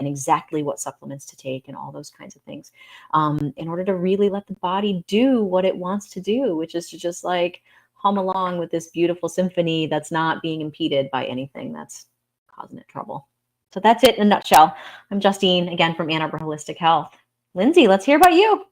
and exactly what supplements to take and all those kinds of things, in order to really let the body do what it wants to do, which is to just like hum along with this beautiful symphony that's not being impeded by anything that's causing it trouble. So that's it in a nutshell. I'm Justine, again, from Ann Arbor Holistic Health. Lindsey, let's hear about you.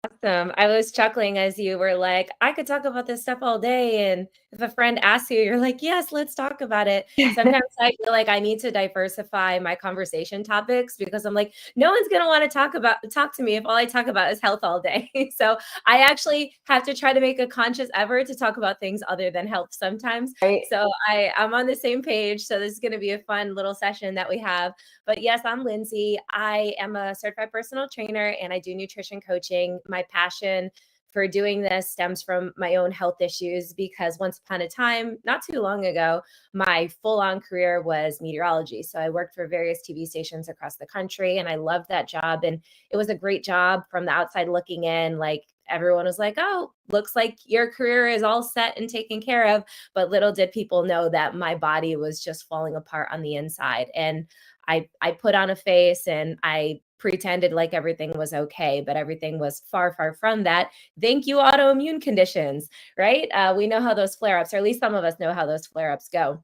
Awesome. I was chuckling as you were like, I could talk about this stuff all day. And if a friend asks you, you're like, yes, let's talk about it. Sometimes I feel like I need to diversify my conversation topics because I'm like, no one's going to want to talk to me if all I talk about is health all day. So I actually have to try to make a conscious effort to talk about things other than health sometimes. Right. So I'm on the same page. So this is going to be a fun little session that we have. But yes, I'm Lindsey. I am a certified personal trainer and I do nutrition coaching. My passion for doing this stems from my own health issues because once upon a time, not too long ago, my full-on career was meteorology. So I worked for various TV stations across the country and I loved that job. And it was a great job from the outside looking in. Like everyone was like, oh, looks like your career is all set and taken care of. But little did people know that my body was just falling apart on the inside. And I put on a face and I pretended like everything was okay, but everything was far, far from that. Thank you, autoimmune conditions, right? We know how those flare-ups, or at least some of us know how those flare-ups go.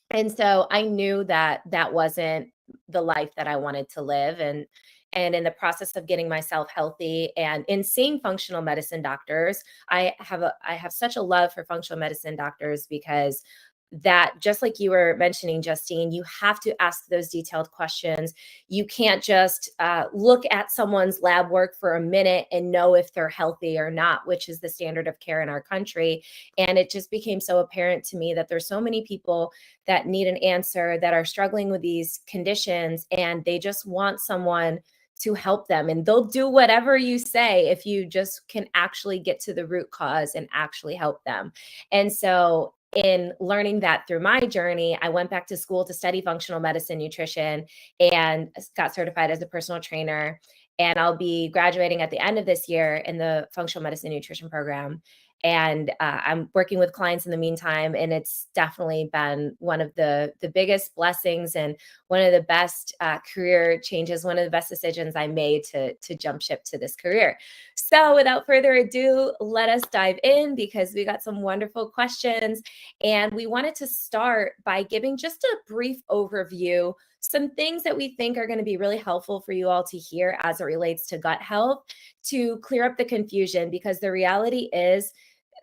And so I knew that that wasn't the life that I wanted to live. And in the process of getting myself healthy and in seeing functional medicine doctors, I have such a love for functional medicine doctors because that, just like you were mentioning, Justine, you have to ask those detailed questions. You can't just look at someone's lab work for a minute and know if they're healthy or not, which is the standard of care in our country. And it just became so apparent to me that there's so many people that need an answer, that are struggling with these conditions, and they just want someone to help them. And they'll do whatever you say if you just can actually get to the root cause and actually help them. And so in learning that through my journey, I went back to school to study functional medicine nutrition and got certified as a personal trainer. And I'll be graduating at the end of this year in the functional medicine nutrition program. And I'm working with clients in the meantime, and it's definitely been one of the biggest blessings and one of the best career changes, one of the best decisions I made to jump ship to this career. So without further ado, let us dive in because we got some wonderful questions. And we wanted to start by giving just a brief overview, some things that we think are going to be really helpful for you all to hear as it relates to gut health, to clear up the confusion, because the reality is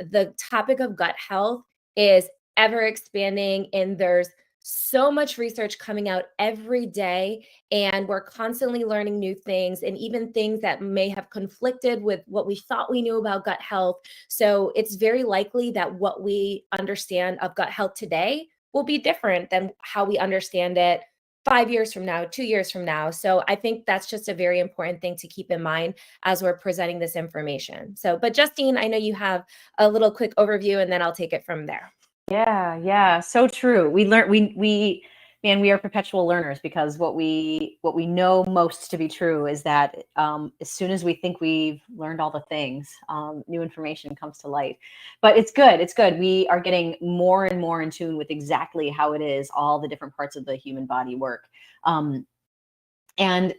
the topic of gut health is ever expanding and there's so much research coming out every day, and we're constantly learning new things and even things that may have conflicted with what we thought we knew about gut health. So it's very likely that what we understand of gut health today will be different than how we understand it 5 years from now, 2 years from now. So I think that's just a very important thing to keep in mind as we're presenting this information. So, but Justine, I know you have a little quick overview and then I'll take it from there. Yeah, so true. We learn, man, we are perpetual learners, because what we know most to be true is that as soon as we think we've learned all the things, new information comes to light. But it's good. It's good. We are getting more and more in tune with exactly how it is all the different parts of the human body work. And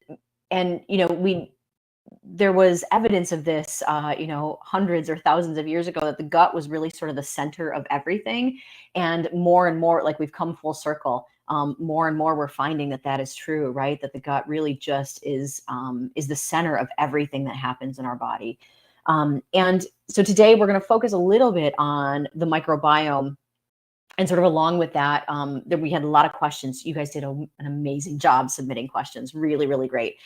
there was evidence of this, hundreds or thousands of years ago, that the gut was really sort of the center of everything. And more, like, we've come full circle. More and more, we're finding that is true, right? That the gut really just is the center of everything that happens in our body. And so today we're going to focus a little bit on the microbiome. And sort of along with that, we had a lot of questions. You guys did an amazing job submitting questions. Really, really great.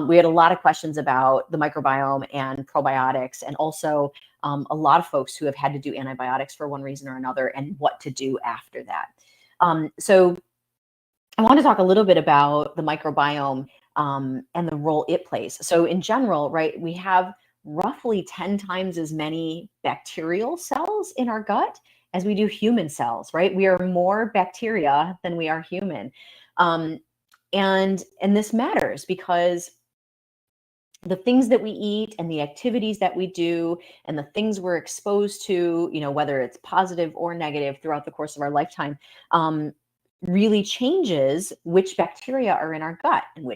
We had a lot of questions about the microbiome and probiotics, and also a lot of folks who have had to do antibiotics for one reason or another, and what to do after that. So I want to talk a little bit about the microbiome and the role it plays. So in general, right, we have roughly 10 times as many bacterial cells in our gut as we do human cells, right? We are more bacteria than we are human. And this matters because the things that we eat and the activities that we do and the things we're exposed to, whether it's positive or negative throughout the course of our lifetime, really changes which bacteria are in our gut and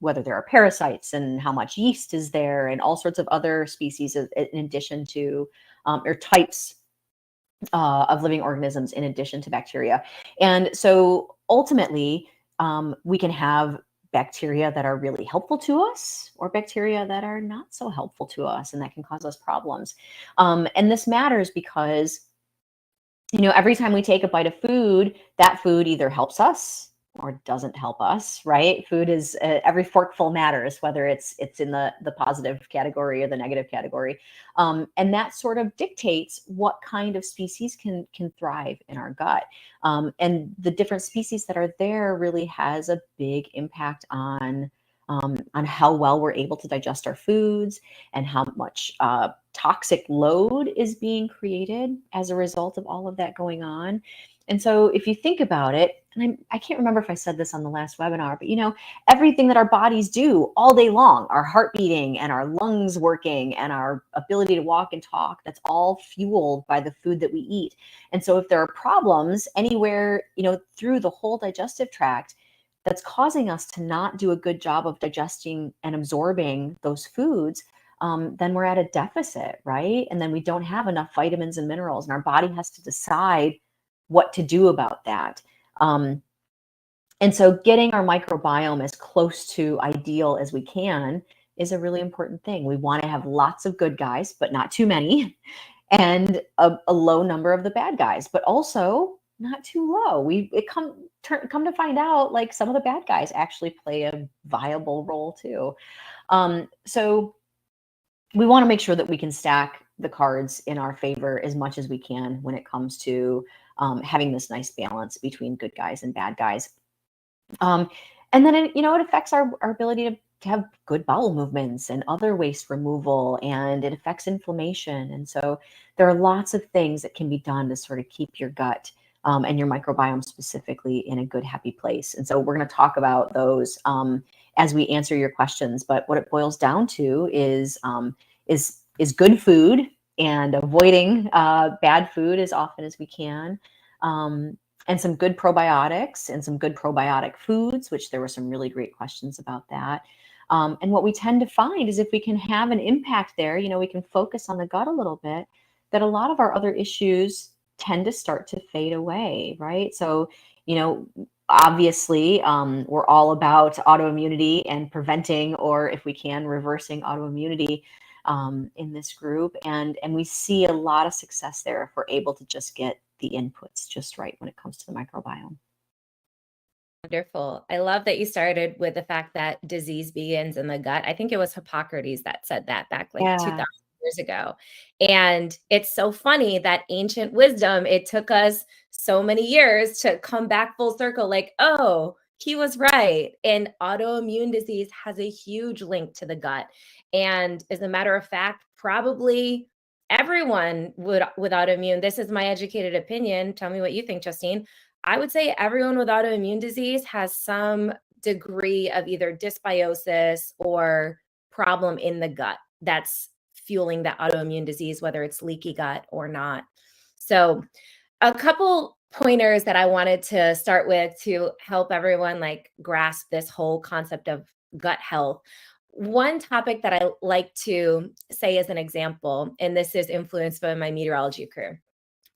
whether there are parasites and how much yeast is there and all sorts of other species in addition to or types of living organisms in addition to bacteria. And so ultimately, we can have bacteria that are really helpful to us or bacteria that are not so helpful to us and that can cause us problems. And this matters because, every time we take a bite of food, that food either helps us or doesn't help us, right? Food is every forkful matters, whether it's in the positive category or the negative category, and that sort of dictates what kind of species can thrive in our gut. And the different species that are there really has a big impact on how well we're able to digest our foods and how much toxic load is being created as a result of all of that going on. And so if you think about it, and I can't remember if I said this on the last webinar, but everything that our bodies do all day long, our heart beating and our lungs working and our ability to walk and talk, that's all fueled by the food that we eat. And so if there are problems anywhere, through the whole digestive tract, that's causing us to not do a good job of digesting and absorbing those foods, then we're at a deficit, right? And then we don't have enough vitamins and minerals, and our body has to decide what to do about that. And so getting our microbiome as close to ideal as we can is a really important thing. We want to have lots of good guys, but not too many, and a low number of the bad guys, but also not too low. Come to find out, like, some of the bad guys actually play a viable role too. So we want to make sure that we can stack the cards in our favor as much as we can when it comes to having this nice balance between good guys and bad guys. And then it affects our ability to have good bowel movements and other waste removal, and it affects inflammation. And so there are lots of things that can be done to sort of keep your gut and your microbiome specifically in a good, happy place. And so we're going to talk about those as we answer your questions. But what it boils down to is good food and avoiding bad food as often as we can. And some good probiotics and some good probiotic foods, which there were some really great questions about that. And what we tend to find is if we can have an impact there, we can focus on the gut a little bit, that a lot of our other issues tend to start to fade away, right? So, obviously, we're all about autoimmunity and preventing, or if we can, reversing autoimmunity in this group. And we see a lot of success there if we're able to just get the inputs just right when it comes to the microbiome. Wonderful. I love that you started with the fact that disease begins in the gut. I think it was Hippocrates that said that back like 2000 years ago. And it's so funny that ancient wisdom, it took us so many years to come back full circle, like, oh, he was right. And autoimmune disease has a huge link to the gut. And as a matter of fact, probably everyone with autoimmune, this is my educated opinion. Tell me what you think, Justine. I would say everyone with autoimmune disease has some degree of either dysbiosis or problem in the gut that's fueling that autoimmune disease, whether it's leaky gut or not. So a couple pointers that I wanted to start with to help everyone like grasp this whole concept of gut health. One topic that I like to say as an example, and this is influenced by my meteorology career.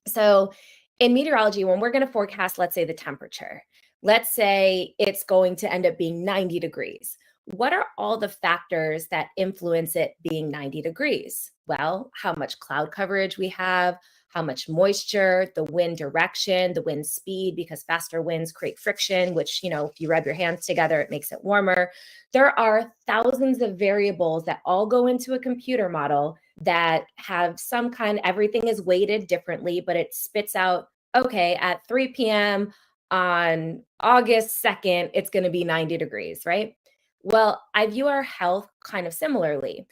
So in meteorology, when we're going to forecast, let's say the temperature, let's say it's going to end up being 90 degrees. What are all the factors that influence it being 90 degrees? Well, how much cloud coverage we have, how much moisture, the wind direction, the wind speed, because faster winds create friction, which, if you rub your hands together, it makes it warmer. There are thousands of variables that all go into a computer model that have some kind, everything is weighted differently, but it spits out, okay, at 3 p.m. on August 2nd, it's going to be 90 degrees, right? Well, I view our health kind of similarly.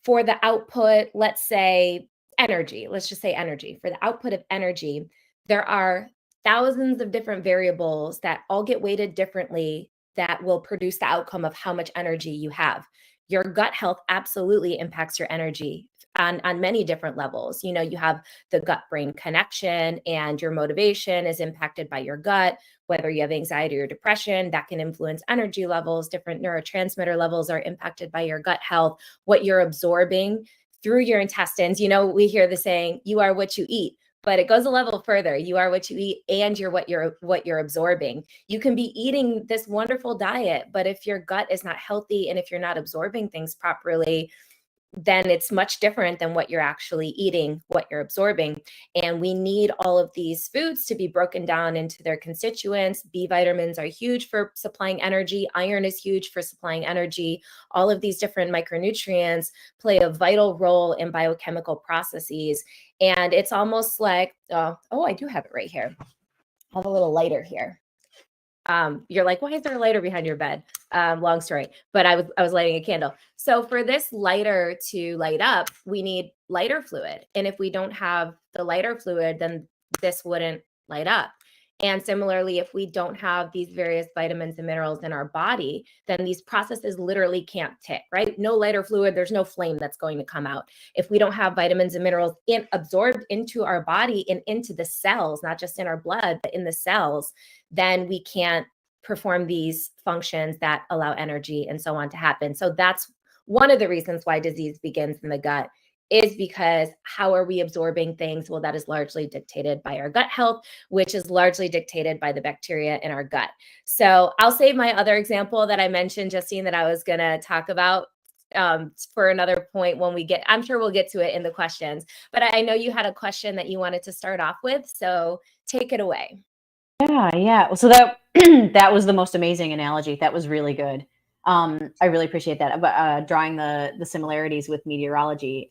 For the output, let's say energy, let's just say energy. For the output of energy, there are thousands of different variables that all get weighted differently that will produce the outcome of how much energy you have. Your gut health absolutely impacts your energy. on many different levels. You know, you have the gut-brain connection, and your motivation is impacted by your gut. Whether you have anxiety or depression, that can influence energy levels. Different neurotransmitter levels are impacted by your gut health, what you're absorbing through your intestines. You know, we hear the saying, you are what you eat, but it goes a level further. You are what you eat, and you're what you're absorbing. You can be eating this wonderful diet, but if your gut is not healthy and if you're not absorbing things properly, then it's much different than what you're actually eating, what you're absorbing. And we need all of these foods to be broken down into their constituents. B vitamins are huge for supplying energy. Iron is huge for supplying energy. All of these different micronutrients play a vital role in biochemical processes. And it's almost like, I do have it right here. I have a little lighter here. You're like, why is there a lighter behind your bed? Long story, but I was lighting a candle. So for this lighter to light up, we need lighter fluid. And if we don't have the lighter fluid, then this wouldn't light up. And similarly, if we don't have these various vitamins and minerals in our body, then these processes literally can't tick, right? No lighter fluid, there's no flame that's going to come out. If we don't have vitamins and minerals absorbed into our body and into the cells, not just in our blood, but in the cells, then we can't perform these functions that allow energy and so on to happen. So that's one of the reasons why disease begins in the gut, is because how are we absorbing things? Well, that is largely dictated by our gut health, which is largely dictated by the bacteria in our gut. So I'll save my other example that I mentioned, Justine, that I was going to talk about for another point when we get, I'm sure we'll get to it in the questions, but I know you had a question that you wanted to start off with. So take it away. Yeah. So that that was the most amazing analogy. That was really good. I really appreciate that. But drawing the similarities with meteorology,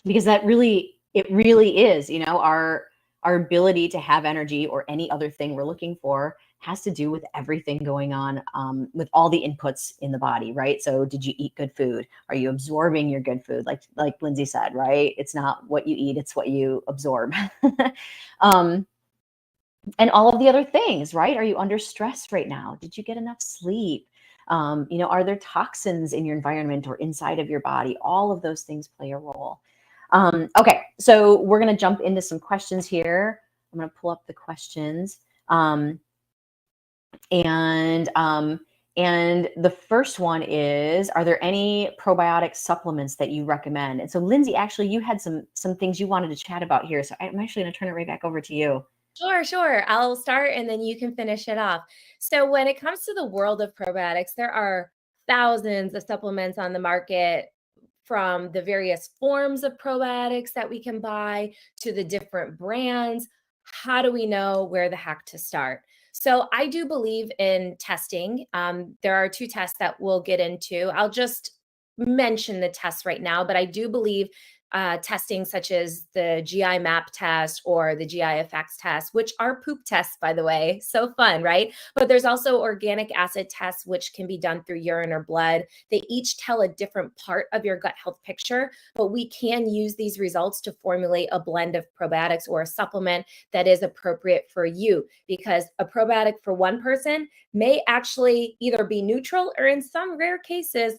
because it really is. You know, our ability to have energy or any other thing we're looking for has to do with everything going on with all the inputs in the body, right? So, did you eat good food? Are you absorbing your good food? Like Lindsey said, right? It's not what you eat; it's what you absorb. And all of the other things, right? Are you under stress right now? Did you get enough sleep? You know, are there toxins in your environment or inside of your body? All of those things play a role. Okay, so we're going to jump into some questions here. I'm going to pull up the questions. And the first one is, are there any probiotic supplements that you recommend? And so Lindsey, actually, you had some things you wanted to chat about here. So I'm actually going to turn it right back over to you. Sure. I'll start and then you can finish it off. So when it comes to the world of probiotics, there are thousands of supplements on the market, from the various forms of probiotics that we can buy to the different brands. How do we know where the heck to start? So I do believe in testing. There are 2 tests that we'll get into. I'll just mention the tests right now, but I do believe testing such as the GI map test or the GI effects test, which are poop tests, by the way. So fun, right? But there's also organic acid tests, which can be done through urine or blood. They each tell a different part of your gut health picture, but we can use these results to formulate a blend of probiotics or a supplement that is appropriate for you, because a probiotic for one person may actually either be neutral or, in some rare cases,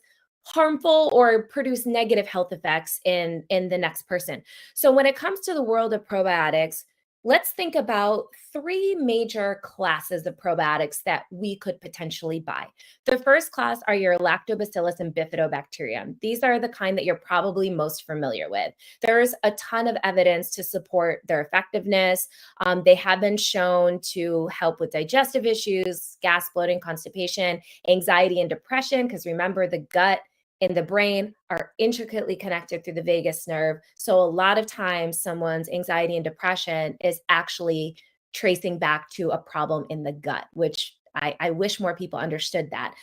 harmful or produce negative health effects in the next person. So when it comes to the world of probiotics, let's think about 3 major classes of probiotics that we could potentially buy. The first class are your lactobacillus and bifidobacterium. These are the kind that you're probably most familiar with. There's a ton of evidence to support their effectiveness. They have been shown to help with digestive issues, gas, bloating, constipation, anxiety, and depression, because remember, the gut and the brain are intricately connected through the vagus nerve. So a lot of times someone's anxiety and depression is actually tracing back to a problem in the gut, which I wish more people understood that.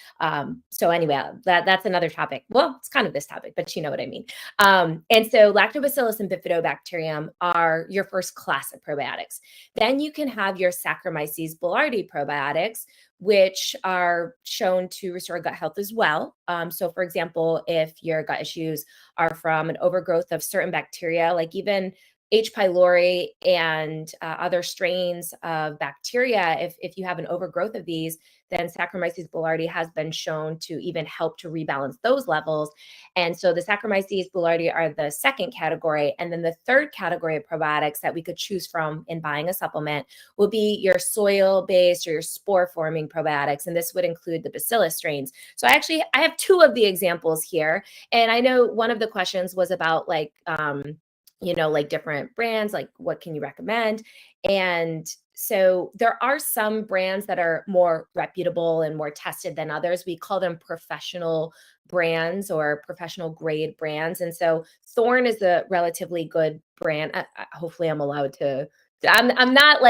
So anyway, that's another topic. Well, it's kind of this topic, but you know what I mean. And so lactobacillus and bifidobacterium are your first class of probiotics. Then you can have your Saccharomyces boulardii probiotics, which are shown to restore gut health as well. So for example, if your gut issues are from an overgrowth of certain bacteria, like even H. pylori and other strains of bacteria, if you have an overgrowth of these, then Saccharomyces boulardii has been shown to even help to rebalance those levels. And so the Saccharomyces boulardii are the second category. And then the third category of probiotics that we could choose from in buying a supplement would be your soil-based or your spore-forming probiotics. And this would include the bacillus strains. So I have two of the examples here. And I know one of the questions was about like, like different brands, like what can you recommend? And so there are some brands that are more reputable and more tested than others. We call them professional brands or professional grade brands. And so Thorne is a relatively good brand. Hopefully I'm allowed to. I'm not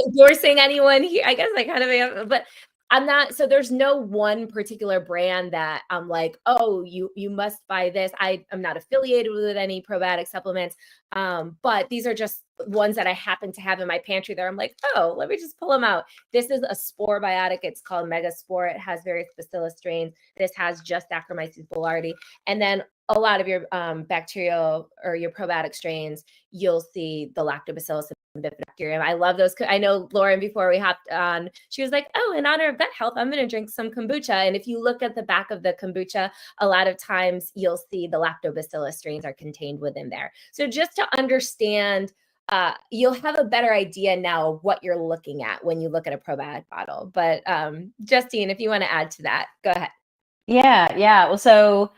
endorsing anyone here. I guess I kind of am, but I'm not. So there's no one particular brand that I'm like, oh, you must buy this. I am not affiliated with any probiotic supplements, but these are just ones that I happen to have in my pantry there. I'm like, oh, let me just pull them out. This is a spore biotic. It's called Megaspore. It has various bacillus strains. This has just Saccharomyces boulardii. And then a lot of your bacterial or your probiotic strains, you'll see the lactobacillus and bifidobacterium. I love those. I know Lauren, before we hopped on, she was like, oh, in honor of gut health, I'm going to drink some kombucha. And if you look at the back of the kombucha, a lot of times you'll see the lactobacillus strains are contained within there. So just to understand, you'll have a better idea now of what you're looking at when you look at a probiotic bottle. But Justine, if you want to add to that, go ahead. Yeah. Well, so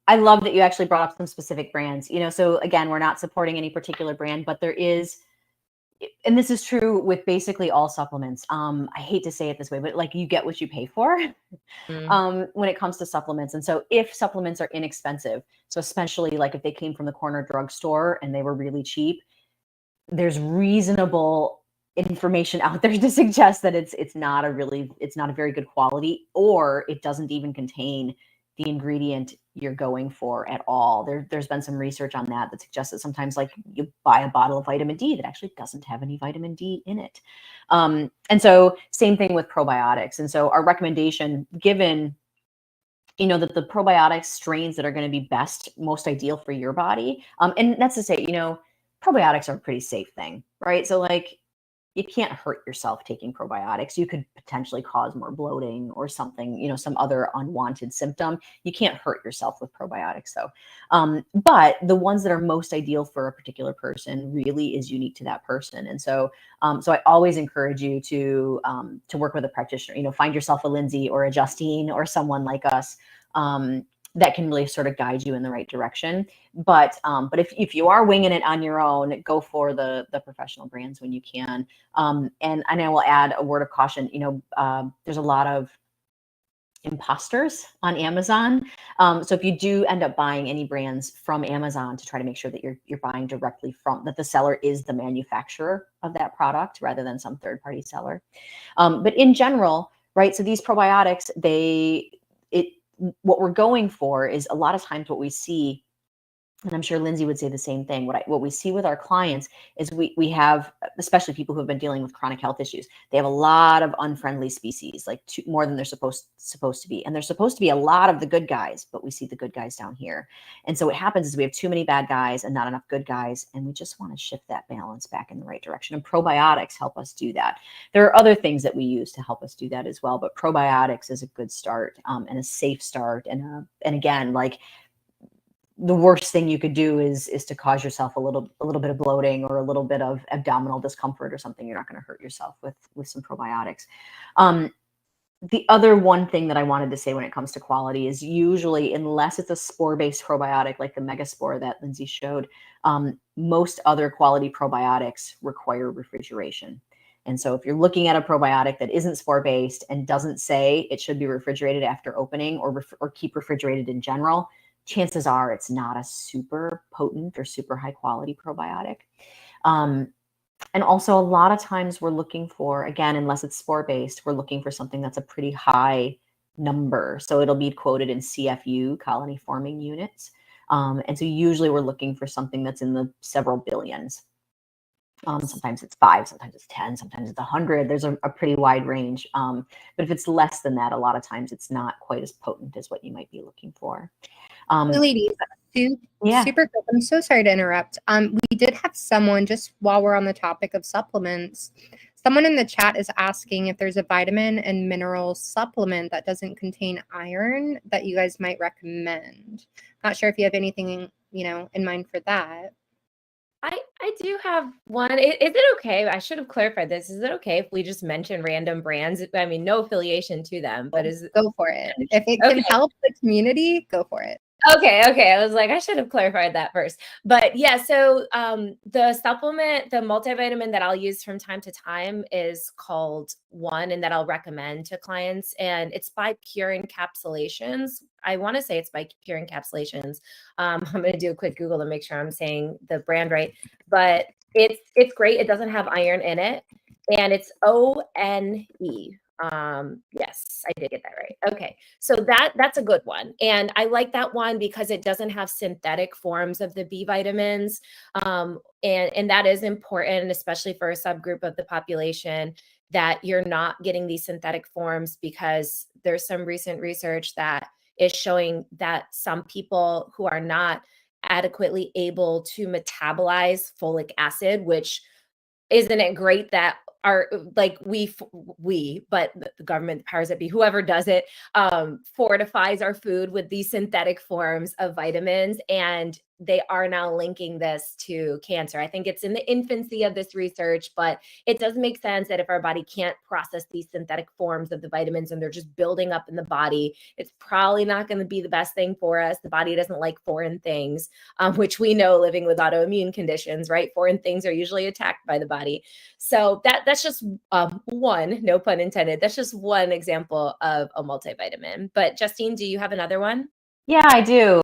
I love that you actually brought up some specific brands. So again, we're not supporting any particular brand, but there is, and this is true with basically all supplements. I hate to say it this way, but like you get what you pay for when it comes to supplements. And so if supplements are inexpensive, so especially like if they came from the corner drugstore and they were really cheap, there's reasonable information out there to suggest that it's not a very good quality, or it doesn't even contain the ingredient you're going for at all. There's been some research on that suggests that sometimes like you buy a bottle of vitamin D that actually doesn't have any vitamin D in it. And so same thing with probiotics. And so our recommendation, given that the probiotic strains that are going to be most ideal for your body, and that's to say, probiotics are a pretty safe thing, right? So like you can't hurt yourself taking probiotics. You could potentially cause more bloating or something, some other unwanted symptom. You can't hurt yourself with probiotics though. But the ones that are most ideal for a particular person really is unique to that person. And so I always encourage you to work with a practitioner, find yourself a Lindsey or a Justine or someone like us that can really sort of guide you in the right direction. But if you are winging it on your own, go for the professional brands when you can. And I will add a word of caution. There's a lot of imposters on Amazon. So if you do end up buying any brands from Amazon, to try to make sure that you're buying directly that the seller is the manufacturer of that product rather than some third-party seller. But in general, right? So these probiotics, what we're going for is a lot of times what we see, and I'm sure Lindsey would say the same thing. What we see with our clients is we have, especially people who have been dealing with chronic health issues, they have a lot of unfriendly species, like more than they're supposed to be. And there's supposed to be a lot of the good guys, but we see the good guys down here. And so what happens is we have too many bad guys and not enough good guys. And we just want to shift that balance back in the right direction. And probiotics help us do that. There are other things that we use to help us do that as well. But probiotics is a good start and a safe start. And again, like, the worst thing you could do is to cause yourself a little bit of bloating or a little bit of abdominal discomfort or something. You're not going to hurt yourself with some probiotics. The other one thing that I wanted to say when it comes to quality is usually, unless it's a spore-based probiotic like the Megaspore that Lindsey showed, most other quality probiotics require refrigeration. And so if you're looking at a probiotic that isn't spore-based and doesn't say it should be refrigerated after opening or keep refrigerated in general, chances are it's not a super potent or super high quality probiotic. And also a lot of times we're looking for, again, unless it's spore based, we're looking for something that's a pretty high number. So it'll be quoted in CFU, colony forming units. And so usually we're looking for something that's in the several billions. Sometimes it's 5, sometimes it's 10, sometimes it's 100. There's a pretty wide range. But if it's less than that, a lot of times it's not quite as potent as what you might be looking for. Ladies, super quick. I'm so sorry to interrupt. We did have someone, just while we're on the topic of supplements, Someone in the chat is asking if there's a vitamin and mineral supplement that doesn't contain iron that you guys might recommend. Not sure if you have anything, in mind for that. I do have one. Is it okay? I should have clarified this. Is it okay if we just mention random brands? I mean, no affiliation to them, but go for it. If it can help the community, go for it. Okay. I was like, I should have clarified that first. But yeah, so the supplement, the multivitamin that I'll use from time to time is called One, and that I'll recommend to clients. And it's by Pure Encapsulations. I want to say it's by Pure Encapsulations. I'm going to do a quick Google to make sure I'm saying the brand right. But it's great. It doesn't have iron in it. And it's ONE. Yes, I did get that right. Okay. So that's a good one. And I like that one because it doesn't have synthetic forms of the B vitamins. And that is important, especially for a subgroup of the population, that you're not getting these synthetic forms, because there's some recent research that is showing that some people who are not adequately able to metabolize folic acid, which isn't it great that our like but the government, the powers that be, whoever does it, fortifies our food with these synthetic forms of vitamins, and they are now linking this to cancer. I think it's in the infancy of this research, but it does make sense that if our body can't process these synthetic forms of the vitamins and they're just building up in the body, it's probably not going to be the best thing for us. The body doesn't like foreign things, which we know living with autoimmune conditions, right? Foreign things are usually attacked by the body. So that's just one, no pun intended. That's just one example of a multivitamin. But Justine, do you have another one? Yeah, I do.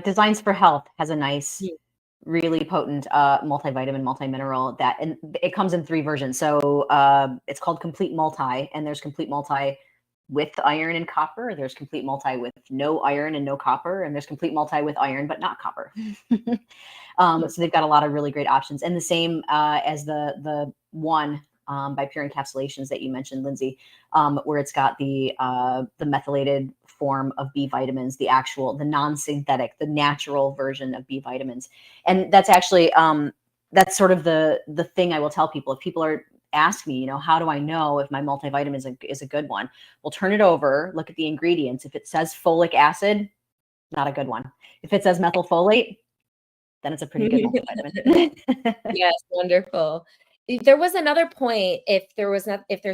Designs for Health has a nice, really potent multivitamin, multimineral and it comes in 3 versions. So it's called Complete Multi, and there's Complete Multi with iron and copper. There's Complete Multi with no iron and no copper, and there's Complete Multi with iron but not copper. So they've got a lot of really great options, and the same as the One by Pure Encapsulations that you mentioned, Lindsey, where it's got the methylated form of B vitamins, the non-synthetic, the natural version of B vitamins. And that's actually, that's sort of the thing I will tell people. If people ask me, how do I know if my multivitamin is a good one? Well, turn it over, look at the ingredients. If it says folic acid, not a good one. If it says methylfolate, then it's a pretty good multivitamin. Yes, wonderful. There was another point, if there's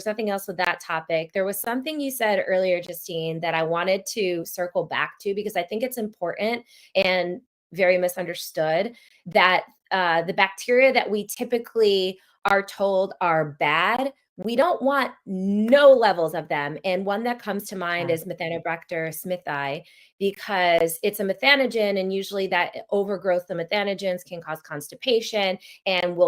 nothing else with that topic, there was something you said earlier, Justine, that I wanted to circle back to, because I think it's important and very misunderstood, that the bacteria that we typically are told are bad, we don't want no levels of them. And one that comes to mind is Methanobracter smithii, because it's a methanogen, and usually that overgrowth of methanogens can cause constipation, and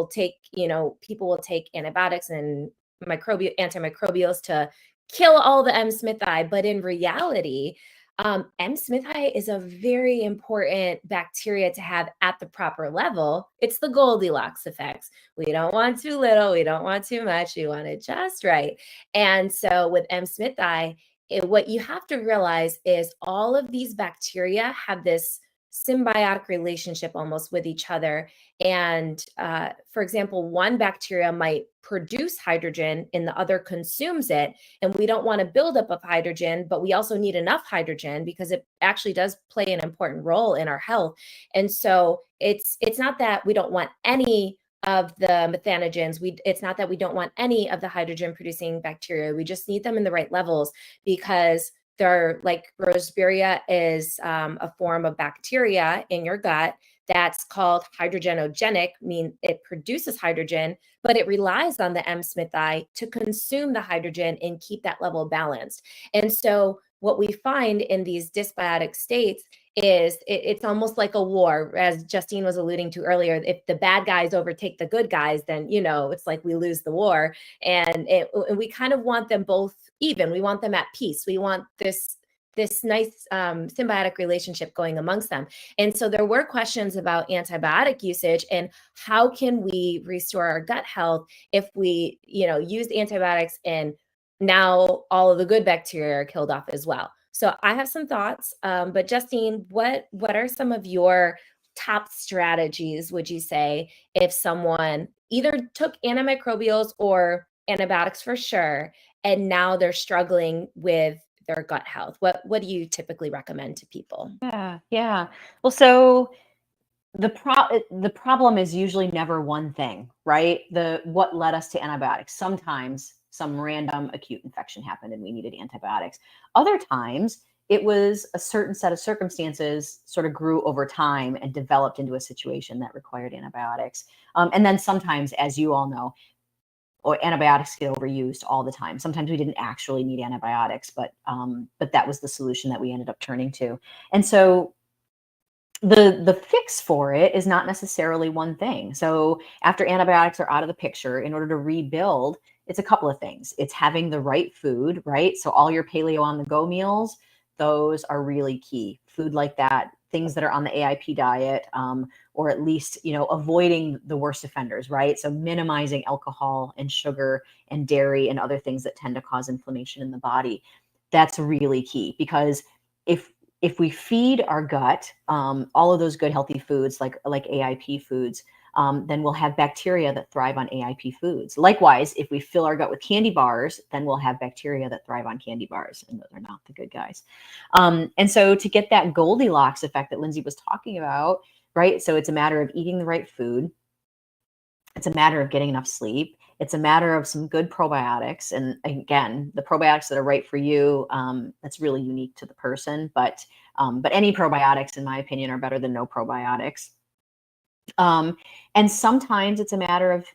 people will take antibiotics and antimicrobials to kill all the M. smithii. But in reality, M. smithii is a very important bacteria to have at the proper level. It's the Goldilocks effects. We don't want too little. We don't want too much. We want it just right. And so with M. smithii, what you have to realize is all of these bacteria have this symbiotic relationship almost with each other. And for example, one bacteria might produce hydrogen and the other consumes it. And we don't want to build up of hydrogen, but we also need enough hydrogen, because it actually does play an important role in our health. And so it's not that we don't want any of the methanogens. It's not that we don't want any of the hydrogen producing bacteria. We just need them in the right levels, because they're like Roseburia is a form of bacteria in your gut that's called hydrogenogenic, mean it produces hydrogen, but it relies on the M. smithii to consume the hydrogen and keep that level balanced. And so what we find in these dysbiotic states is it's almost like a war, as Justine was alluding to earlier. If the bad guys overtake the good guys, then, it's like we lose the war. And we kind of want them both even. We want them at peace. We want this nice symbiotic relationship going amongst them. And so there were questions about antibiotic usage and how can we restore our gut health if we, use antibiotics and now all of the good bacteria are killed off as well. So I have some thoughts, but Justine, what are some of your top strategies, would you say, if someone either took antimicrobials or antibiotics for sure, and now they're struggling with their gut health. What do you typically recommend to people? Yeah. Well, so the problem is usually never one thing, right? What led us to antibiotics. Sometimes some random acute infection happened and we needed antibiotics. Other times it was a certain set of circumstances sort of grew over time and developed into a situation that required antibiotics. And then sometimes, as you all know, or antibiotics get overused all the time. Sometimes we didn't actually need antibiotics, but that was the solution that we ended up turning to. And so the fix for it is not necessarily one thing. So after antibiotics are out of the picture, in order to rebuild, it's a couple of things. It's having the right food, right? So all your paleo on the go meals, those are really key. Food like that, things that are on the AIP diet, or at least, avoiding the worst offenders, right? So minimizing alcohol and sugar and dairy and other things that tend to cause inflammation in the body. That's really key, because if we feed our gut all of those good healthy foods like AIP foods, then we'll have bacteria that thrive on AIP foods. Likewise, if we fill our gut with candy bars, then we'll have bacteria that thrive on candy bars, and those are not the good guys. And so to get that Goldilocks effect that Lindsey was talking about, right? So it's a matter of eating the right food. It's a matter of getting enough sleep. It's a matter of some good probiotics. And again, the probiotics that are right for you, that's really unique to the person. But any probiotics, in my opinion, are better than no probiotics. And sometimes it's a matter of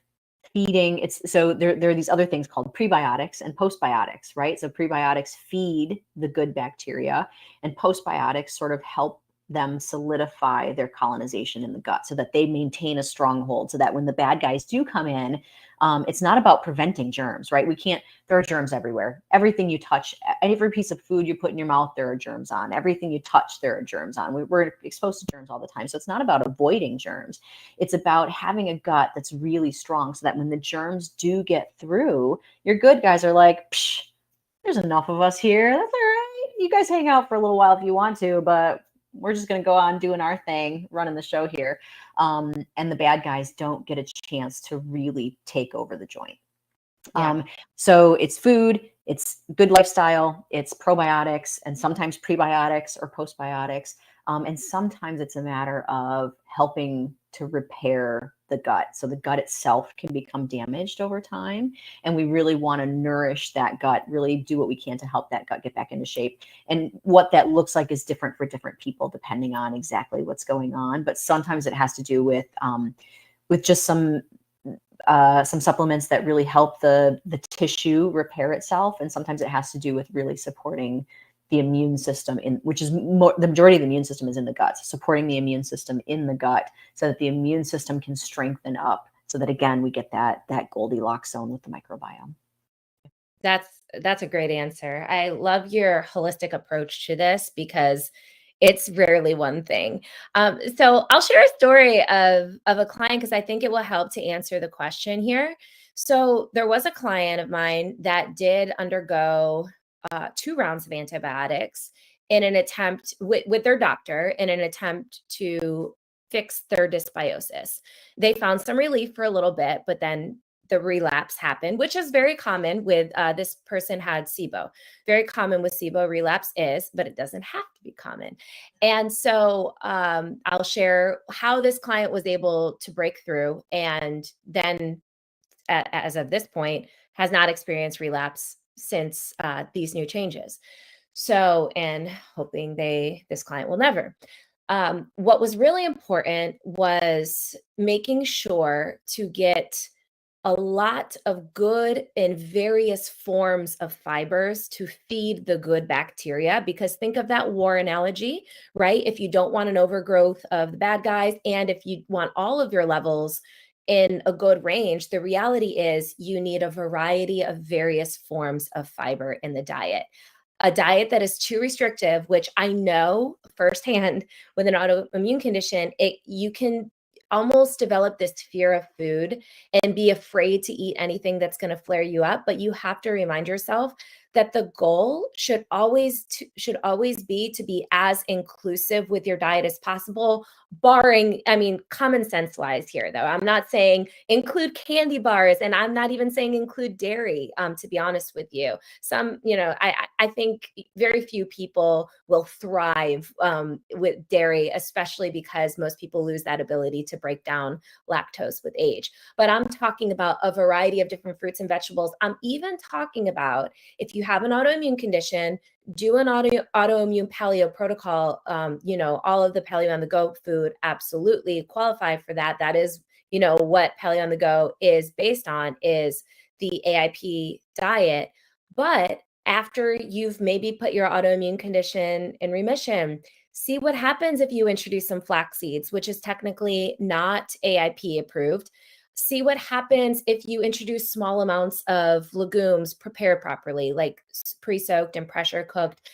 feeding. So there are these other things called prebiotics and postbiotics, right? So prebiotics feed the good bacteria, and postbiotics sort of help them solidify their colonization in the gut so that they maintain a stronghold, so that when the bad guys do come in, it's not about preventing germs, right? There are germs everywhere. Everything you touch, every piece of food you put in your mouth, there are germs on. Everything you touch, there are germs on. We're exposed to germs all the time. So it's not about avoiding germs. It's about having a gut that's really strong, so that when the germs do get through, your good guys are like, psh, there's enough of us here. That's all right. You guys hang out for a little while if you want to, but we're just going to go on doing our thing, running the show here. And the bad guys don't get a chance to really take over the joint. Yeah. So it's food, it's good lifestyle, it's probiotics, and sometimes prebiotics or postbiotics. And sometimes it's a matter of helping to repair the gut. So the gut itself can become damaged over time. And we really want to nourish that gut, really do what we can to help that gut get back into shape. And what that looks like is different for different people, depending on exactly what's going on. But sometimes it has to do with just some supplements that really help the tissue repair itself. And sometimes it has to do with really supporting the immune system, which is the majority of the immune system is in the gut. So supporting the immune system in the gut so that the immune system can strengthen up, so that, again, we get that Goldilocks zone with the microbiome. That's a great answer. I love your holistic approach to this, because it's rarely one thing. So I'll share a story of a client, because I think it will help to answer the question here. So there was a client of mine that did undergo 2 rounds of antibiotics in an attempt with their doctor, in an attempt to fix their dysbiosis. They found some relief for a little bit, but then the relapse happened, which is very common with this person had SIBO. Very common with SIBO relapse but it doesn't have to be common. And so I'll share how this client was able to break through, and then as of this point has not experienced relapse since these new changes. So, and hoping this client will never. What was really important was making sure to get a lot of good and various forms of fibers to feed the good bacteria, because think of that war analogy, right? If you don't want an overgrowth of the bad guys, and if you want all of your levels in a good range, the reality is you need a variety of various forms of fiber in the diet. A diet that is too restrictive, which I know firsthand with an autoimmune condition, you can almost develop this fear of food and be afraid to eat anything that's going to flare you up. But you have to remind yourself that the goal should always be to be as inclusive with your diet as possible, barring, I mean, common sense wise here, though. I'm not saying include candy bars, and I'm not even saying include dairy, to be honest with you. Some, I think very few people will thrive with dairy, especially because most people lose that ability to break down lactose with age. But I'm talking about a variety of different fruits and vegetables. I'm even talking about if you have an autoimmune condition, do an autoimmune paleo protocol. All of the paleo on the go food absolutely qualify for that. That is, what paleo on the go is based on, is the AIP diet. But after you've maybe put your autoimmune condition in remission, see what happens if you introduce some flax seeds, which is technically not AIP approved. See what happens if you introduce small amounts of legumes prepared properly, like pre-soaked and pressure cooked,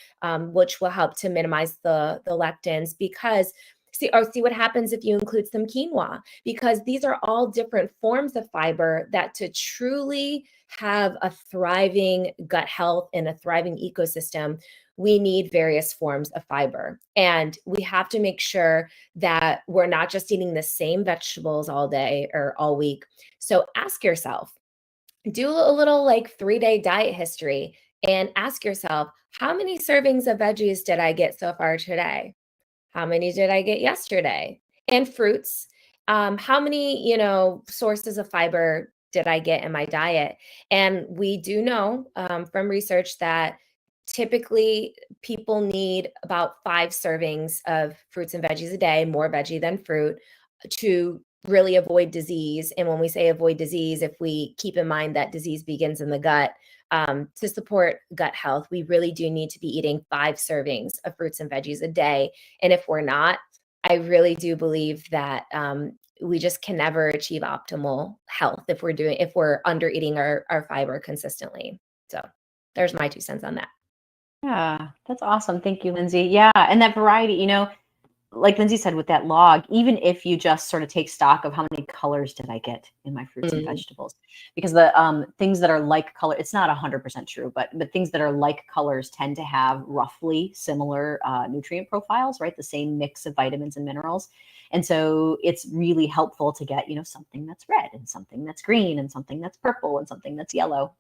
which will help to minimize the lectins. Because see what happens if you include some quinoa, because these are all different forms of fiber that, to truly have a thriving gut health and a thriving ecosystem, we need various forms of fiber. And we have to make sure that we're not just eating the same vegetables all day or all week. So ask yourself, do a little like 3-day diet history and ask yourself, how many servings of veggies did I get so far today? How many did I get yesterday? And fruits. How many, sources of fiber did I get in my diet? And we do know from research that typically people need about 5 servings of fruits and veggies a day, more veggie than fruit, to really avoid disease. And when we say avoid disease, if we keep in mind that disease begins in the gut, to support gut health, we really do need to be eating 5 servings of fruits and veggies a day. And if we're not, I really do believe that we just can never achieve optimal health if we're under eating our fiber consistently. So there's my 2 cents on that. Yeah, that's awesome. Thank you, Lindsay. Yeah, and that variety, like Lindsay said with that log, even if you just sort of take stock of how many colors did I get in my fruits and vegetables, because the things that are like color, it's not 100% true, but things that are like colors tend to have roughly similar nutrient profiles, right? The same mix of vitamins and minerals. And so it's really helpful to get, something that's red and something that's green and something that's purple and something that's yellow.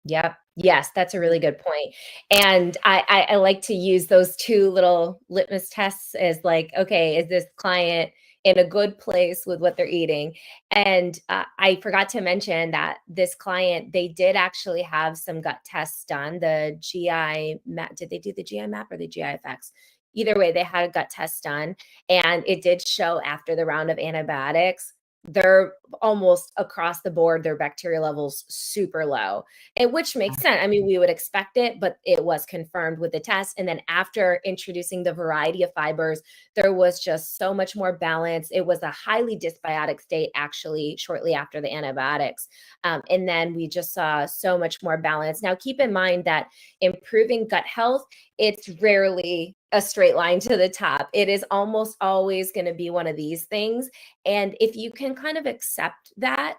Yep. Yes, that's a really good point. And I like to use those 2 little litmus tests as like, okay, is this client in a good place with what they're eating? And I forgot to mention that this client, they did actually have some gut tests done. The GI map, did they do the GI map or the GI effects? Either way, they had a gut test done, and it did show after the round of antibiotics, they're almost across the board, their bacteria levels super low, and which makes sense. I mean, we would expect it, but it was confirmed with the test. And then after introducing the variety of fibers, there was just so much more balance. It was a highly dysbiotic state, actually, shortly after the antibiotics. And then we just saw so much more balance. Now, keep in mind that improving gut health, it's rarely a straight line to the top. It is almost always going to be one of these things. And if you can kind of accept that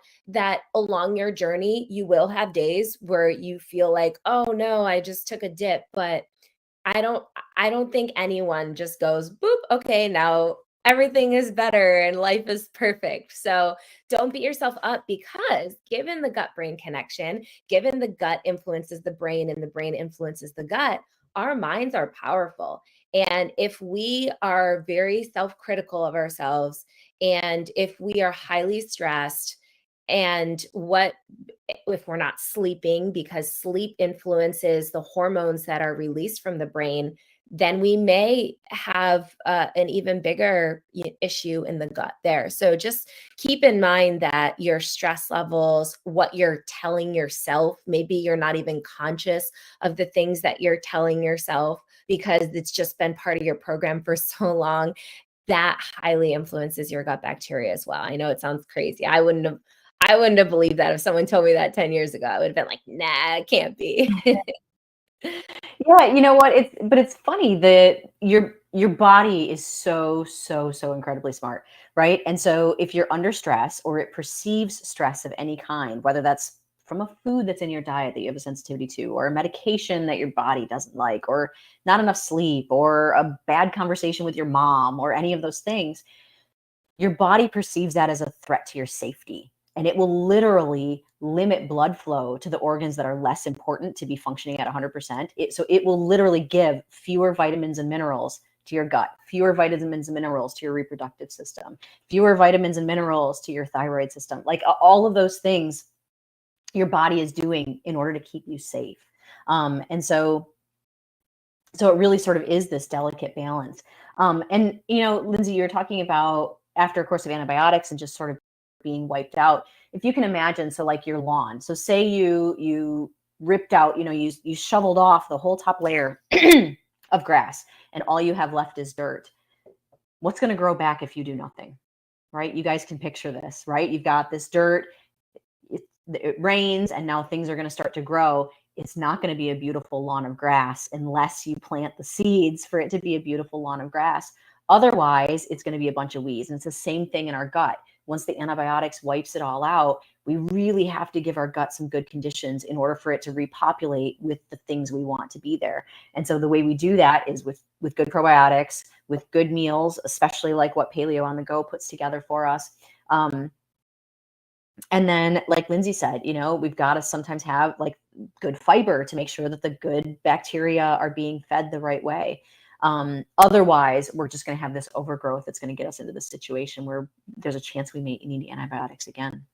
along your journey, you will have days where you feel like, oh no, I just took a dip. But I don't think anyone just goes, boop, okay, now everything is better and life is perfect. So don't beat yourself up, because given the gut brain connection, given the gut influences the brain and the brain influences the gut, our minds are powerful. And if we are very self-critical of ourselves, and if we are highly stressed, and if we're not sleeping, because sleep influences the hormones that are released from the brain, then we may have an even bigger issue in the gut there. So just keep in mind that your stress levels, what you're telling yourself, maybe you're not even conscious of the things that you're telling yourself because it's just been part of your program for so long, that highly influences your gut bacteria as well. I know it sounds crazy. I wouldn't have believed that if someone told me that 10 years ago. I would have been like, nah, it can't be. Yeah, you know what? It's funny that your body is so incredibly smart, right? And so if you're under stress or it perceives stress of any kind, whether that's from a food that's in your diet that you have a sensitivity to, or a medication that your body doesn't like, or not enough sleep, or a bad conversation with your mom, or any of those things, your body perceives that as a threat to your safety. And it will literally limit blood flow to the organs that are less important to be functioning at 100%. So it will literally give fewer vitamins and minerals to your gut, fewer vitamins and minerals to your reproductive system, fewer vitamins and minerals to your thyroid system. Like all of those things your body is doing in order to keep you safe. And so it really sort of is this delicate balance. And, Lindsey, you're talking about after a course of antibiotics and just sort of being wiped out. If you can imagine, so like your lawn. So say you ripped out, you shoveled off the whole top layer of grass and all you have left is dirt. What's going to grow back if you do nothing, right? You guys can picture this, right? You've got this dirt, it rains, and now things are going to start to grow. It's not going to be a beautiful lawn of grass unless you plant the seeds for it to be a beautiful lawn of grass. Otherwise, it's going to be a bunch of weeds. And it's the same thing in our gut. Once the antibiotics wipes it all out, we really have to give our gut some good conditions in order for it to repopulate with the things we want to be there. And so the way we do that is with good probiotics, with good meals, especially like what Paleo on the Go puts together for us. And then, like Lindsey said, we've got to sometimes have like good fiber to make sure that the good bacteria are being fed the right way. Otherwise, we're just going to have this overgrowth that's going to get us into this situation where there's a chance we may need antibiotics again.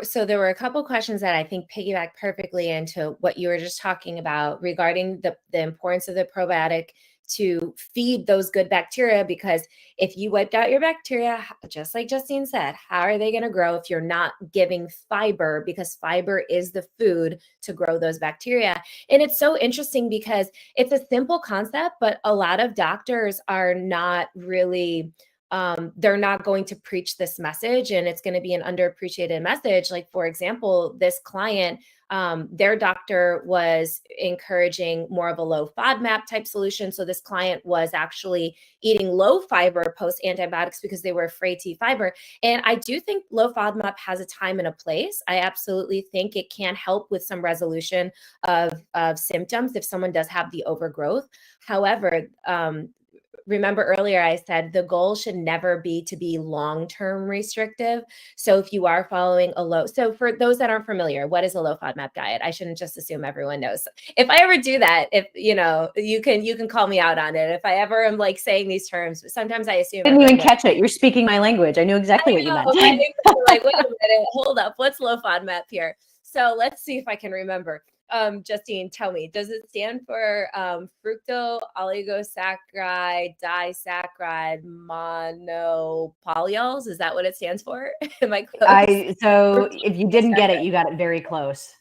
So there were a couple questions that I think piggyback perfectly into what you were just talking about regarding the importance of the probiotic to feed those good bacteria, because if you wiped out your bacteria, just like Justine said, how are they going to grow if you're not giving fiber? Because fiber is the food to grow those bacteria. And it's so interesting because it's a simple concept, but a lot of doctors are not really they're not going to preach this message, and it's going to be an underappreciated message. Like, for example, this client, their doctor was encouraging more of a low FODMAP type solution. So this client was actually eating low fiber post antibiotics because they were afraid to eat fiber. And I do think low FODMAP has a time and a place. I absolutely think it can help with some resolution of symptoms if someone does have the overgrowth. However, remember earlier I said the goal should never be to be long-term restrictive. So if you are following so for those that aren't familiar, what is a low FODMAP diet? I shouldn't just assume everyone knows. If I ever do that, you can call me out on it. If I ever am like saying these terms, sometimes I assume. I didn't even catch it. You're speaking my language. I knew exactly what you meant. Right? Like, wait a minute, hold up. What's low FODMAP here? So let's see if I can remember. Justine, tell me, does it stand for fructo oligosaccharide disaccharide monopolyols? Is that what it stands for? Am I close? So if you didn't get it, you got it very close.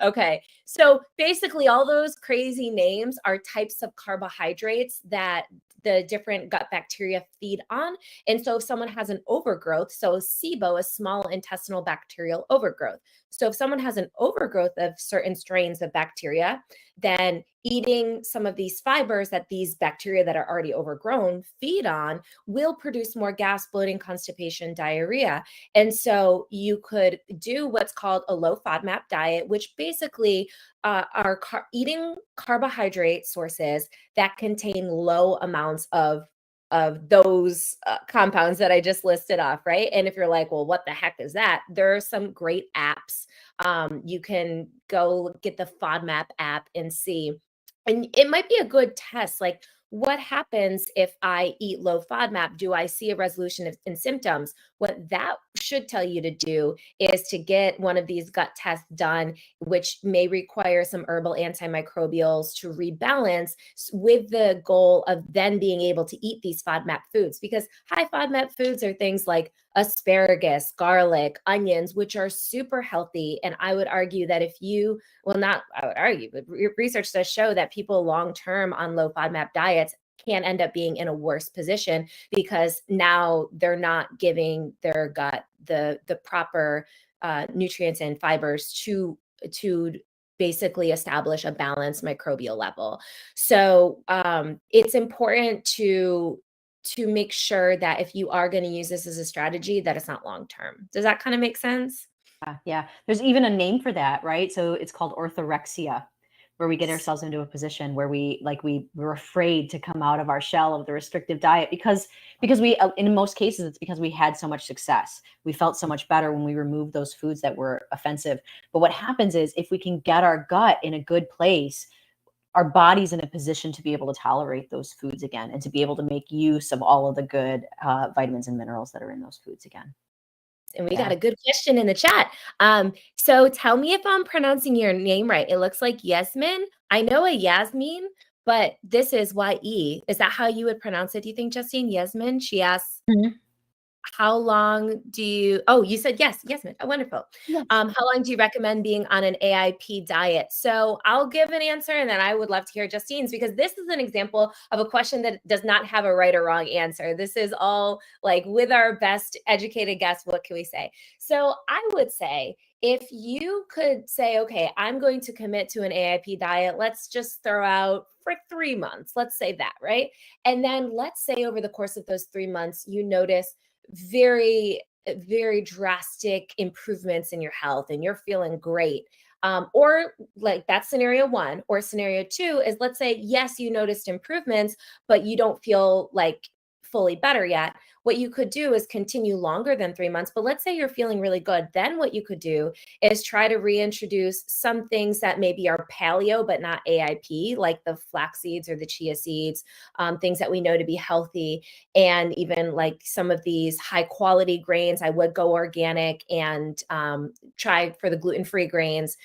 Okay. So basically all those crazy names are types of carbohydrates that the different gut bacteria feed on. And so if someone has an overgrowth, so SIBO, a small intestinal bacterial overgrowth. So if someone has an overgrowth of certain strains of bacteria, then eating some of these fibers that these bacteria that are already overgrown feed on will produce more gas, bloating, constipation, diarrhea. And so you could do what's called a low FODMAP diet, which basically are eating carbohydrate sources that contain low amounts of those compounds that I just listed off, right? And if you're like, well, what the heck is that? There are some great apps. You can go get the FODMAP app and see. And it might be a good test. Like, what happens if I eat low FODMAP? Do I see a resolution in symptoms? What that should tell you to do is to get one of these gut tests done, which may require some herbal antimicrobials to rebalance, with the goal of then being able to eat these FODMAP foods. Because high FODMAP foods are things like asparagus, garlic, onions, which are super healthy. And I would argue that but research does show that people long-term on low FODMAP diets can end up being in a worse position because now they're not giving their gut the proper nutrients and fibers to basically establish a balanced microbial level. So it's important to make sure that if you are going to use this as a strategy, that it's not long-term. Does that kind of make sense? Yeah. There's even a name for that, right? So it's called orthorexia, where we get ourselves into a position where we're afraid to come out of our shell of the restrictive diet because we in most cases it's because we had so much success. We felt so much better when we removed those foods that were offensive. But what happens is if we can get our gut in a good place, our body's in a position to be able to tolerate those foods again and to be able to make use of all of the good vitamins and minerals that are in those foods again. And we got Yeah. a good question in the chat. So tell me if I'm pronouncing your name right. It looks like Yasmin. I know a Yasmin, but this is Y-E. Is that how you would pronounce it, do you think, Justine? Yasmin? She asks, Mhm. how long do you, oh, you said yes, Yasmin. Oh, wonderful. Yes. How long do you recommend being on an AIP diet? So I'll give an answer and then I would love to hear Justine's, because this is an example of a question that does not have a right or wrong answer. This is all like with our best educated guess, what can we say? So I would say if you could say, okay, I'm going to commit to an AIP diet, let's just throw out for 3 months, let's say that, right? And then let's say over the course of those 3 months, you notice very drastic improvements in your health and you're feeling great. Or like that's scenario one. Or scenario two is, let's say, yes, you noticed improvements, but you don't feel like fully better yet. What you could do is continue longer than 3 months. But let's say you're feeling really good. Then what you could do is try to reintroduce some things that maybe are paleo, but not AIP, like the flax seeds or the chia seeds, things that we know to be healthy. And even like some of these high quality grains, I would go organic and try for the gluten-free grains,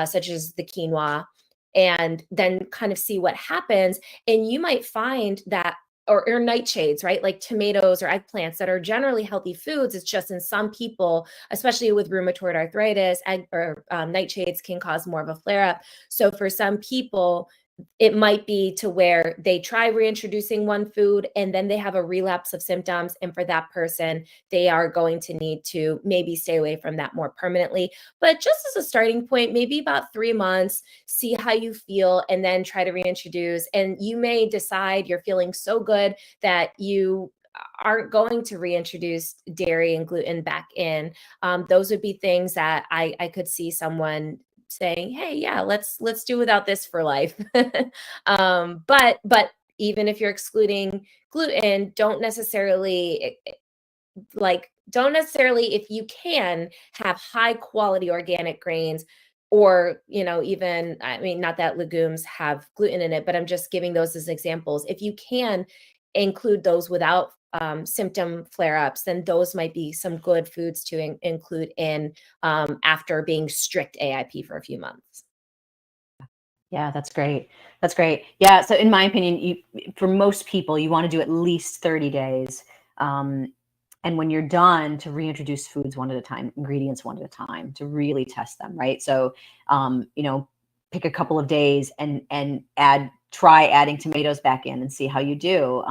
such as the quinoa, and then kind of see what happens. And you might find that, or nightshades, right? Like tomatoes or eggplants that are generally healthy foods. It's just in some people, especially with rheumatoid arthritis, nightshades can cause more of a flare up. So for some people, it might be to where they try reintroducing one food and then they have a relapse of symptoms. And for that person, they are going to need to maybe stay away from that more permanently. But just as a starting point, maybe about 3 months, see how you feel, and then try to reintroduce. And you may decide you're feeling so good that you aren't going to reintroduce dairy and gluten back in. Those would be things that I could see someone saying, hey, yeah, let's do without this for life. But even if you're excluding gluten, don't necessarily, if you can, have high quality organic grains, or even, I mean, not that legumes have gluten in it, but I'm just giving those as examples. If you can include those without symptom flare-ups, then those might be some good foods to include in after being strict AIP for a few months. Yeah, that's great. That's great. Yeah. So in my opinion, for most people, you want to do at least 30 days. And when you're done, to reintroduce foods one at a time, ingredients one at a time, to really test them, right? So, pick a couple of days and try adding tomatoes back in and see how you do.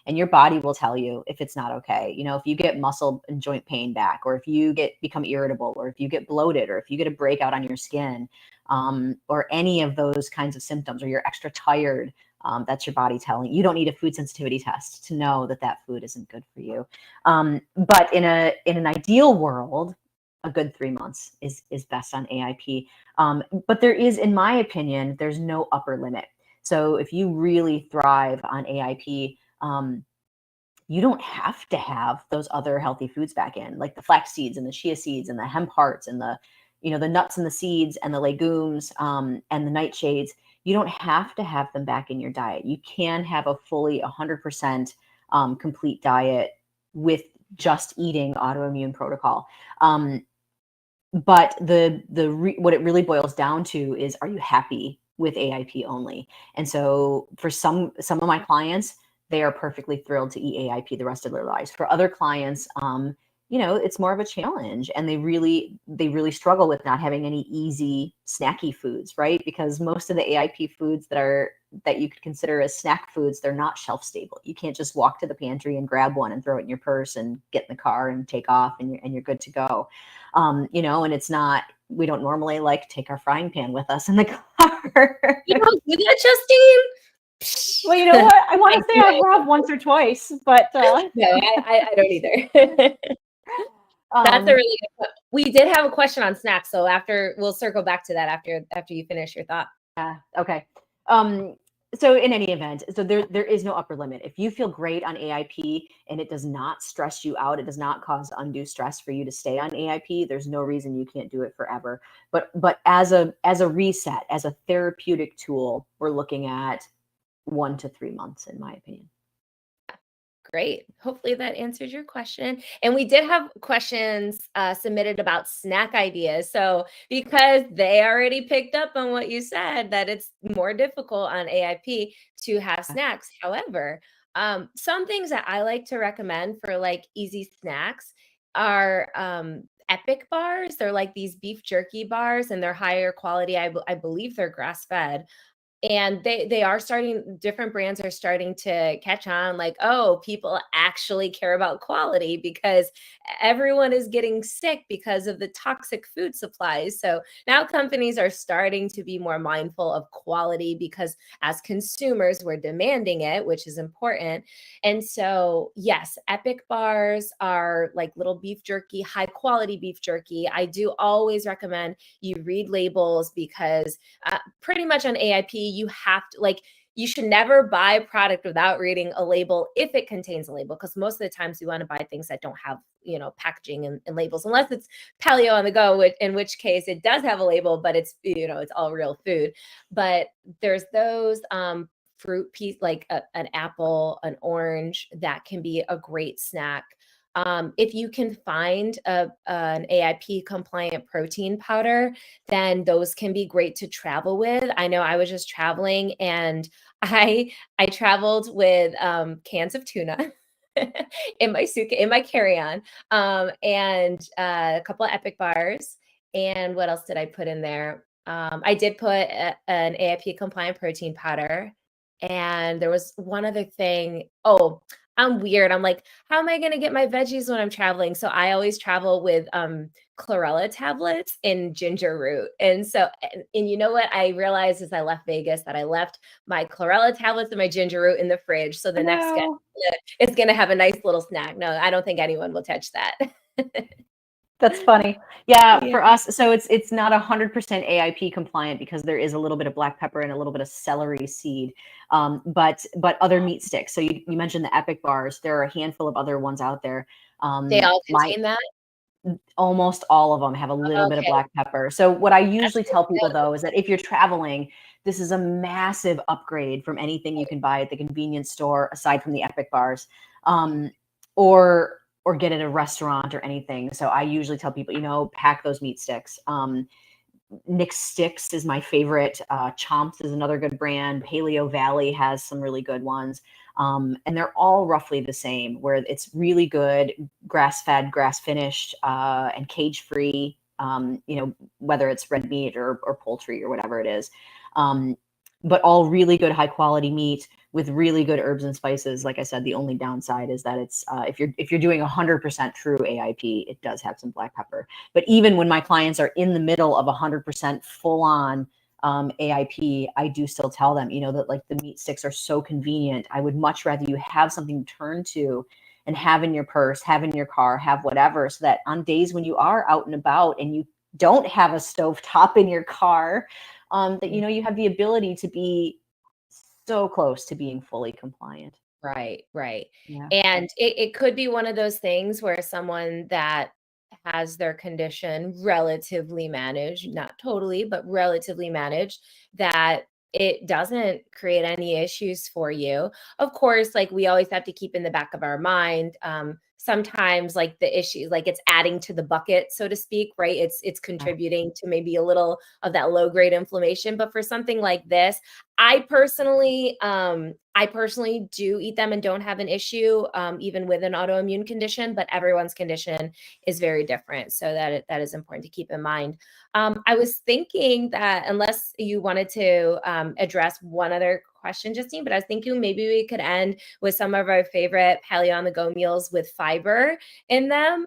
And your body will tell you if it's not okay. If you get muscle and joint pain back, or if you become irritable, or if you get bloated, or if you get a breakout on your skin, or any of those kinds of symptoms, or you're extra tired, that's your body telling you. You don't need a food sensitivity test to know that food isn't good for you. But in an ideal world, a good 3 months is best on AIP. But there is, in my opinion, there's no upper limit. So if you really thrive on AIP, you don't have to have those other healthy foods back in, like the flax seeds and the chia seeds and the hemp hearts and the nuts and the seeds and the legumes, and the nightshades. You don't have to have them back in your diet. You can have a fully 100% complete diet with just eating autoimmune protocol. But what it really boils down to is, are you happy with AIP only? And so for some of my clients, they are perfectly thrilled to eat AIP the rest of their lives. For other clients, it's more of a challenge, and they really struggle with not having any easy snacky foods, right? Because most of the AIP foods that you could consider as snack foods, they're not shelf stable. You can't just walk to the pantry and grab one and throw it in your purse and get in the car and take off and you're good to go. And it's not, we don't normally take our frying pan with us in the car. You don't do that, Justine? Well, you know what? I want to say I have once or twice, but no, I don't either. That's a really good point. We did have a question on snacks, so we'll circle back to that after you finish your thought. Okay. So in any event, so there is no upper limit. If you feel great on AIP and it does not stress you out, it does not cause undue stress for you to stay on AIP, there's no reason you can't do it forever. But as a reset, as a therapeutic tool, we're looking at 1 to 3 months, in my opinion. Great. Hopefully that answers your question. And we did have questions submitted about snack ideas. So because they already picked up on what you said, that it's more difficult on AIP to have snacks. However, some things that I like to recommend for like easy snacks are Epic bars. They're like these beef jerky bars, and they're higher quality. I believe they're grass fed, and they are starting, different brands are starting to catch on, like, oh, people actually care about quality, because everyone is getting sick because of the toxic food supplies. So now companies are starting to be more mindful of quality, because as consumers we're demanding it, which is important. And so yes, Epic bars are like little beef jerky, high quality beef jerky. I do always recommend you read labels, because pretty much on AIP, you have to, like, you should never buy a product without reading a label if it contains a label, because most of the times we want to buy things that don't have, packaging and labels, unless it's Paleo on the go, in which case it does have a label, but it's, it's all real food. But there's those fruit piece, like an apple, an orange, that can be a great snack. If you can find an AIP compliant protein powder, then those can be great to travel with. I know I was just traveling, and I traveled with cans of tuna in my suitcase, in my carry-on, and a couple of Epic bars. And what else did I put in there? I did put an AIP compliant protein powder, and there was one other thing. Oh, I'm weird. I'm like, how am I going to get my veggies when I'm traveling? So I always travel with chlorella tablets and ginger root. And so, and you know what I realized as I left Vegas, that I left my chlorella tablets and my ginger root in the fridge. So the next guest is going to have a nice little snack. No, I don't think anyone will touch that. That's funny. Yeah, for us, so it's not 100% AIP compliant, because there is a little bit of black pepper and a little bit of celery seed, but other meat sticks. So you mentioned the Epic bars. There are a handful of other ones out there. They all contain that? Almost all of them have a little bit of black pepper. So what I usually tell people, though, is that if you're traveling, this is a massive upgrade from anything you can buy at the convenience store, aside from the Epic bars, or get at a restaurant or anything. So I usually tell people, pack those meat sticks. Nick Sticks is my favorite. Chomps is another good brand. Paleo Valley has some really good ones. And they're all roughly the same, where it's really good, grass-fed, grass-finished, and cage-free, whether it's red meat or poultry or whatever it is. But all really good, high-quality meat with really good herbs and spices. Like I said, the only downside is that it's if you're doing 100% true AIP, it does have some black pepper. But even when my clients are in the middle of 100% full-on AIP, I do still tell them, that like the meat sticks are so convenient. I would much rather you have something to turn to and have in your purse, have in your car, have whatever, so that on days when you are out and about and you don't have a stovetop in your car, that you have the ability to be so close to being fully compliant. Right. Yeah. And it could be one of those things where someone that has their condition relatively managed, not totally, but relatively managed, that it doesn't create any issues for you. Of course, like, we always have to keep in the back of our mind, sometimes, like, the issue, like, it's adding to the bucket, so to speak, right? It's contributing to maybe a little of that low grade inflammation. But for something like this, I personally do eat them and don't have an issue, even with an autoimmune condition, but everyone's condition is very different. So that is important to keep in mind. I was thinking that, unless you wanted to address one other question, Justine, but I was thinking maybe we could end with some of our favorite Paleo on the go meals with fiber in them,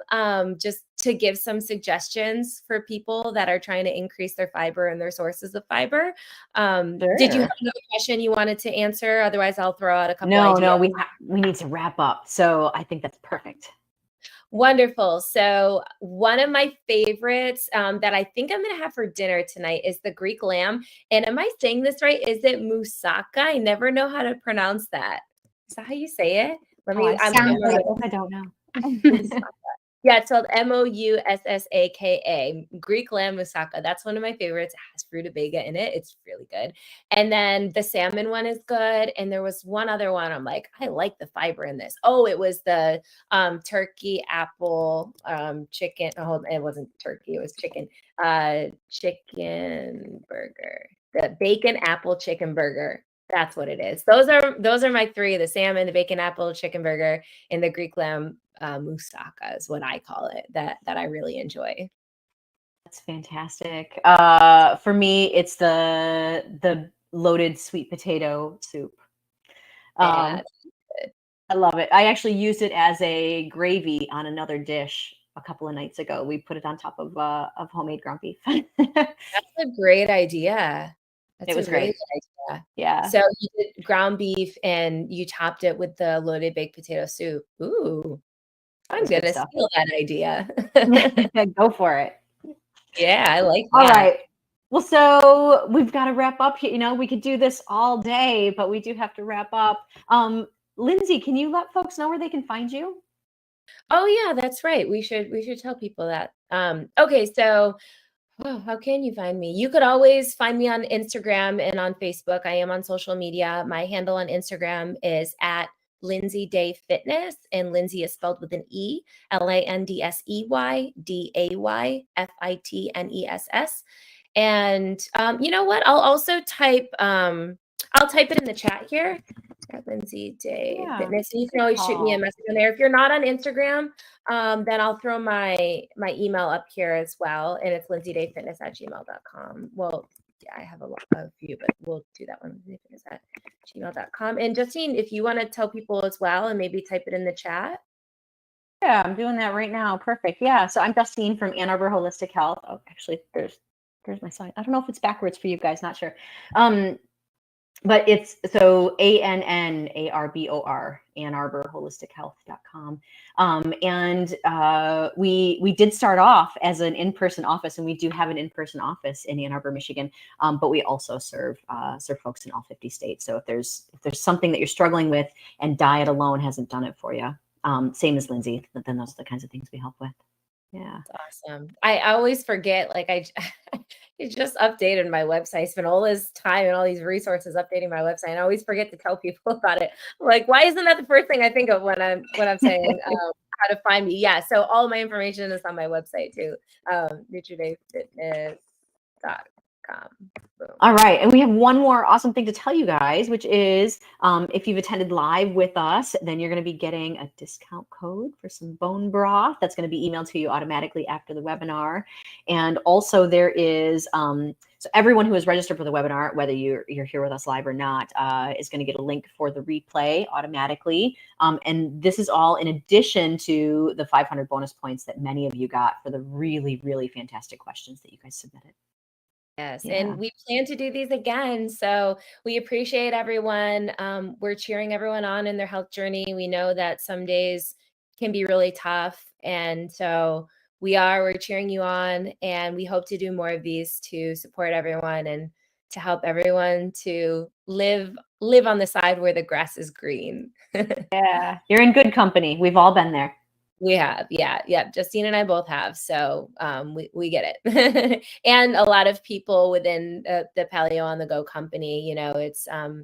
just to give some suggestions for people that are trying to increase their fiber and their sources of fiber. Sure. Did you have another question you wanted to answer? Otherwise, I'll throw out a couple No, ideas. we need to wrap up. So I think that's perfect. Wonderful. So one of my favorites that I think I'm going to have for dinner tonight is the Greek lamb. And am I saying this right? Is it moussaka? I never know how to pronounce that. Is that how you say it? Let Oh, me. I've I'm seen Sounds it, like but I don't know. Moussaka. Yeah, it's called Moussaka, Greek lamb moussaka. That's one of my favorites. It has rutabaga in it. It's really good. And then the salmon one is good. And there was one other one. I'm like, I like the fiber in this. Oh, it was the turkey apple chicken. Oh, it wasn't turkey. It was chicken. Chicken burger. The bacon apple chicken burger. That's what it is. Those are my three: the salmon, the bacon apple chicken burger, and the Greek lamb moussaka is what I call it. That I really enjoy. That's fantastic. For me, it's the loaded sweet potato soup. Yeah. I love it. I actually used it as a gravy on another dish a couple of nights ago. We put it on top of homemade ground beef. That's a great idea. That's It was a really great. good idea. Yeah, So you did ground beef and you topped it with the loaded baked potato soup. Ooh, it I'm was good gonna stuff. steal that idea. Go for it. Yeah, I like All that. right. Well, so we've got to wrap up here. You know, we could do this all day, but we do have to wrap up. Lindsey, can you let folks know where they can find you? Oh yeah, that's right. We should tell people that. Okay, so how can you find me? You could always find me on Instagram and on Facebook. I am on social media. My handle on Instagram is at Lindsey Day Fitness, and Lindsey is spelled with an E, LANDSEY, DAYFITNESS. And you know what? I'll also I'll type it in the chat here at Lindsey Day Yeah, Fitness. And you can good always shoot me a call. message on there. If you're not on Instagram, then I'll throw my email up here as well. And it's lindseydayfitness@gmail.com. Well, yeah, I have a few, but we'll do that one, lindseydayfitness@gmail.com. And Justine, if you want to tell people as well and maybe type it in the chat. Yeah, I'm doing that right now. Perfect. Yeah. So I'm Justine from Ann Arbor Holistic Health. Oh, actually, there's my sign. I don't know if it's backwards for you guys. Not sure. But it's so ANNARBOR, Ann Arbor Holistic Health.com. And we did start off as an in-person office, and we do have an in-person office in Ann Arbor, Michigan. But we also serve folks in all 50 states. So if there's something that you're struggling with and diet alone hasn't done it for you, same as Lindsey, then those are the kinds of things we help with. Yeah. That's awesome. I always forget, like I just updated my website. I spent all this time and all these resources updating my website, and I always forget to tell people about it. Like, why isn't that the first thing I think of when I'm saying how to find me? Yeah. So all my information is on my website too. NutriDayFitness.com. Boom. All right. And we have one more awesome thing to tell you guys, which is if you've attended live with us, then you're going to be getting a discount code for some bone broth that's going to be emailed to you automatically after the webinar. And also there is, so everyone who is registered for the webinar, whether you're here with us live or not, is going to get a link for the replay automatically. And this is all in addition to the 500 bonus points that many of you got for the really, really fantastic questions that you guys submitted. Yes, Yeah. and we plan to do these again. So we appreciate everyone. We're cheering everyone on in their health journey. We know that some days can be really tough. And so we're cheering you on, and we hope to do more of these to support everyone and to help everyone to live on the side where the grass is green. Yeah. You're in good company. We've all been there. We have, yeah. Justine and I both have, so we get it. And a lot of people within the Paleo on the Go company, you know, it's I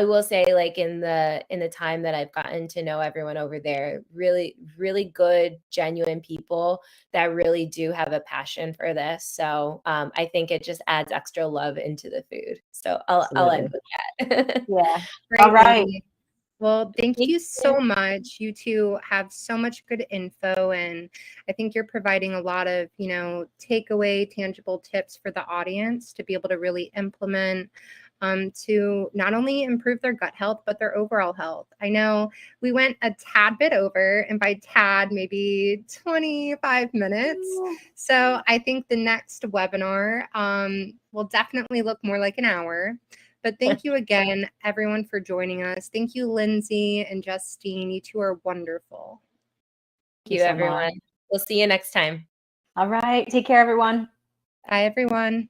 will say, like in the time that I've gotten to know everyone over there, really, really good, genuine people that really do have a passion for this. So I think it just adds extra love into the food. So I'll end with that. Yeah. Great, All right. Lindsey. Well, thank Thank you you. so much. You two have so much good info, and I think you're providing a lot of, takeaway, tangible tips for the audience to be able to really implement to not only improve their gut health, but their overall health. I know we went a tad bit over, and by tad, maybe 25 minutes. So I think the next webinar will definitely look more like an hour. But thank you again, everyone, for joining us. Thank you, Lindsey and Justine. You two are wonderful. you, so everyone. much. We'll see you next time. All right. Take care, everyone. Bye, everyone.